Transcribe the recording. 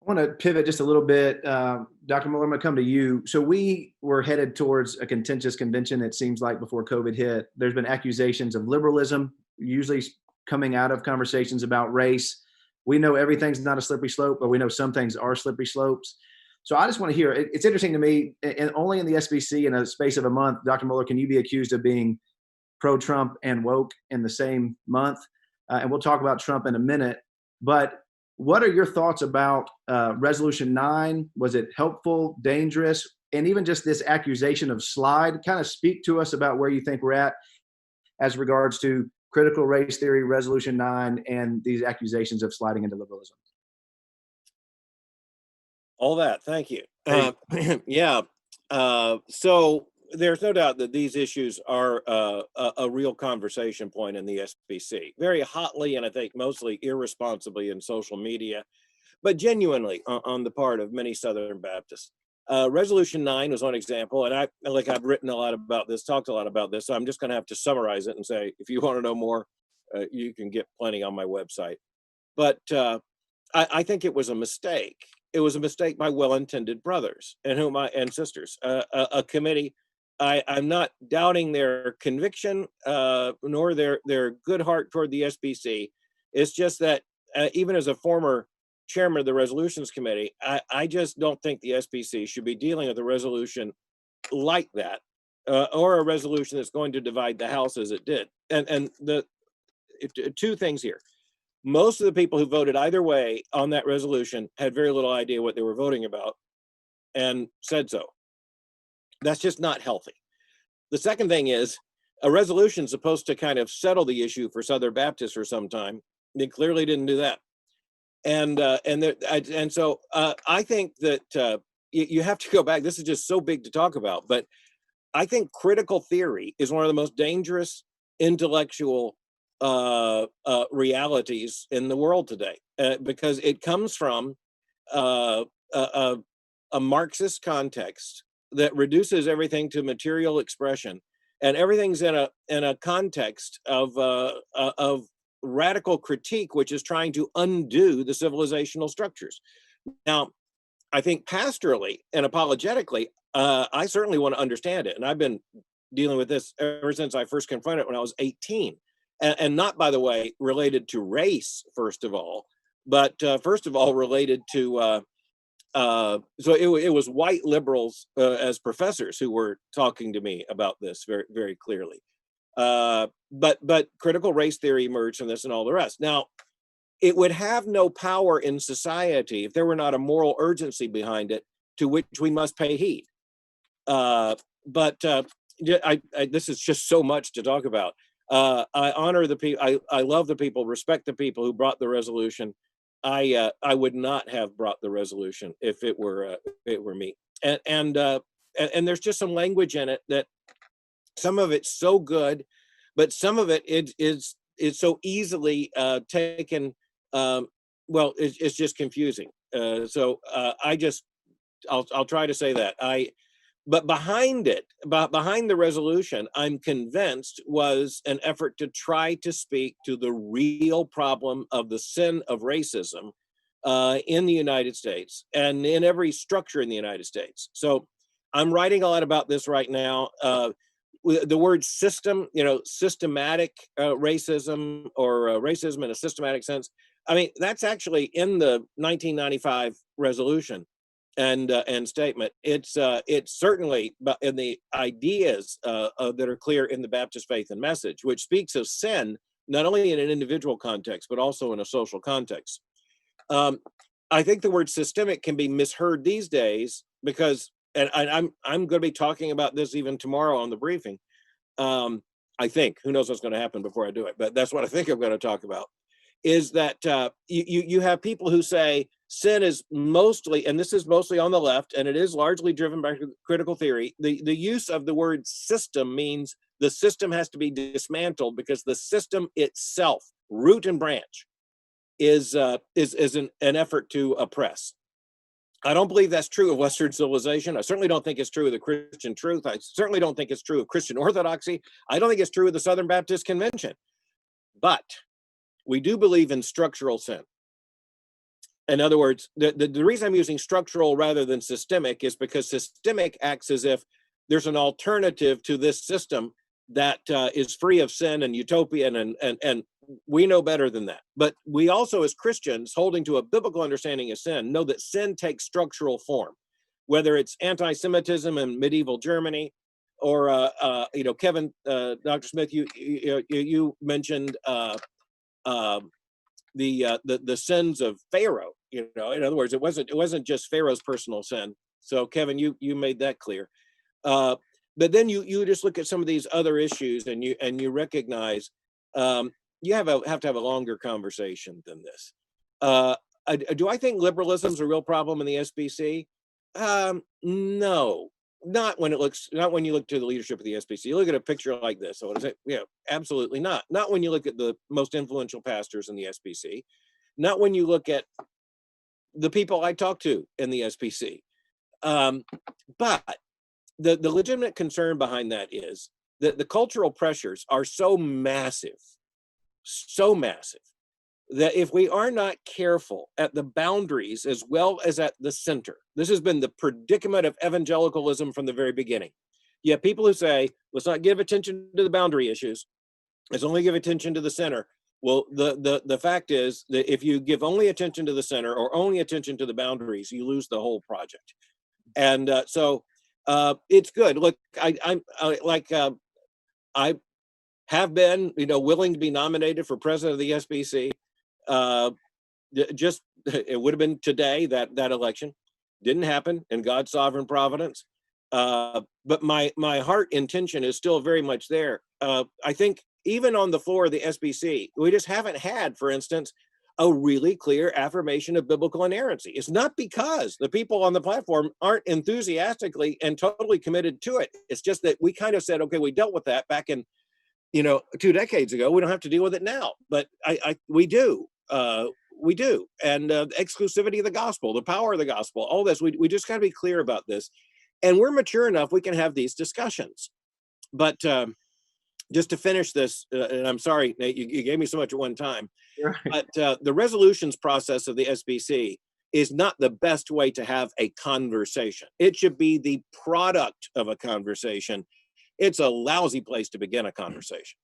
I want to pivot just a little bit. Dr. Mohler, I'm going to come to you. So we were headed towards a contentious convention, it seems like, before COVID hit. There's been accusations of liberalism, usually coming out of conversations about race. We know everything's not a slippery slope, but we know some things are slippery slopes. So I just want to hear, it's interesting to me, and only in the SBC in a space of a month, Dr. Mohler, can you be accused of being pro-Trump and woke in the same month? And we'll talk about Trump in a minute. But what are your thoughts about Resolution 9? Was it helpful, dangerous, and even just this accusation of slide? Kind of speak to us about where you think we're at as regards to critical race theory, Resolution 9, and these accusations of sliding into liberalism. All that, thank you. Yeah, so there's no doubt that these issues are a real conversation point in the SBC, very hotly and I think mostly irresponsibly in social media, but genuinely on the part of many Southern Baptists. Resolution 9 was one example, and I've written a lot about this, talked a lot about this, so I'm just going to have to summarize it and say, if you want to know more, you can get plenty on my website. But I think it was a mistake. It was a mistake by well-intended brothers and sisters. A committee. I'm not doubting their conviction nor their good heart toward the SBC. It's just that even as a former chairman of the resolutions committee, I just don't think the SBC should be dealing with a resolution like that or a resolution that's going to divide the House as it did. And two things here. Most of the people who voted either way on that resolution had very little idea what they were voting about and said so. That's just not healthy. The second thing is a resolution supposed to kind of settle the issue for Southern Baptists for some time. They clearly didn't do that. And so I think that you have to go back. This is just so big to talk about, but I think critical theory is one of the most dangerous intellectual realities in the world today, because it comes from a Marxist context that reduces everything to material expression, and everything's in a context of radical critique, which is trying to undo the civilizational structures. Now, I think pastorally and apologetically, I certainly want to understand it, and I've been dealing with this ever since I first confronted it when I was 18. And not, by the way, related to race, first of all, but first of all, related to, so it was white liberals as professors who were talking to me about this very, very clearly. But critical race theory emerged from this and all the rest. Now, it would have no power in society if there were not a moral urgency behind it to which we must pay heed. This is just so much to talk about. I honor the people. I love the people, respect the people who brought the resolution. I would not have brought the resolution if it were me. And there's just some language in it that some of it's so good, but some of it is so easily taken. Well, it's just confusing. So I'll try to say that But behind it, behind the resolution, I'm convinced was an effort to try to speak to the real problem of the sin of racism in the United States and in every structure in the United States. So I'm writing a lot about this right now. The word system, systematic racism or racism in a systematic sense. I mean, that's actually in the 1995 resolution and statement. It's certainly in the ideas that are clear in the Baptist Faith and Message, which speaks of sin not only in an individual context but also in a social context. I think the word systemic can be misheard these days because, and I'm going to be talking about this even tomorrow on the briefing. I think, who knows what's going to happen before I do it, but that's what I think I'm going to talk about. Is that you have people who say sin is mostly, and this is mostly on the left, and it is largely driven by critical theory. The use of the word system means the system has to be dismantled because the system itself, root and branch, is an effort to oppress. I don't believe that's true of Western civilization. I certainly don't think it's true of the Christian truth. I certainly don't think it's true of Christian orthodoxy. I don't think it's true of the Southern Baptist Convention. But we do believe in structural sin. In other words, the reason I'm using structural rather than systemic is because systemic acts as if there's an alternative to this system that is free of sin and utopian, and we know better than that. But we also, as Christians, holding to a biblical understanding of sin, know that sin takes structural form, whether it's anti-Semitism in medieval Germany, or Kevin, Dr. Smith, you mentioned the sins of Pharaoh. In other words, it wasn't just Pharaoh's personal sin. So Kevin, you made that clear. But then you just look at some of these other issues, and you recognize you have to have a longer conversation than this. Do I think liberalism is a real problem in the SBC? No, not when you look to the leadership of the SBC. You look at a picture like this. So what is it? Yeah, absolutely not. Not when you look at the most influential pastors in the SBC. Not when you look at the people I talk to in the SBC. But the legitimate concern behind that is that the cultural pressures are so massive, that if we are not careful at the boundaries as well as at the center, this has been the predicament of evangelicalism from the very beginning. You have people who say, let's not give attention to the boundary issues, let's only give attention to the center. Well, the fact is that if you give only attention to the center or only attention to the boundaries, you lose the whole project. And so it's good. Look, I have been, willing to be nominated for president of the SBC. Just it would have been today that election didn't happen in God's sovereign providence. But my heart intention is still very much there. I think even on the floor of the SBC, we just haven't had, for instance, a really clear affirmation of biblical inerrancy. It's not because the people on the platform aren't enthusiastically and totally committed to it. It's just that we kind of said, okay, we dealt with that back in 2 decades ago. We don't have to deal with it now, but we do. We do. And exclusivity of the gospel, the power of the gospel, all this, we just got to be clear about this. And we're mature enough, we can have these discussions. But just to finish this, and I'm sorry, Nate, you gave me so much at one time, Right. but the resolutions process of the SBC is not the best way to have a conversation. It should be the product of a conversation. It's a lousy place to begin a conversation.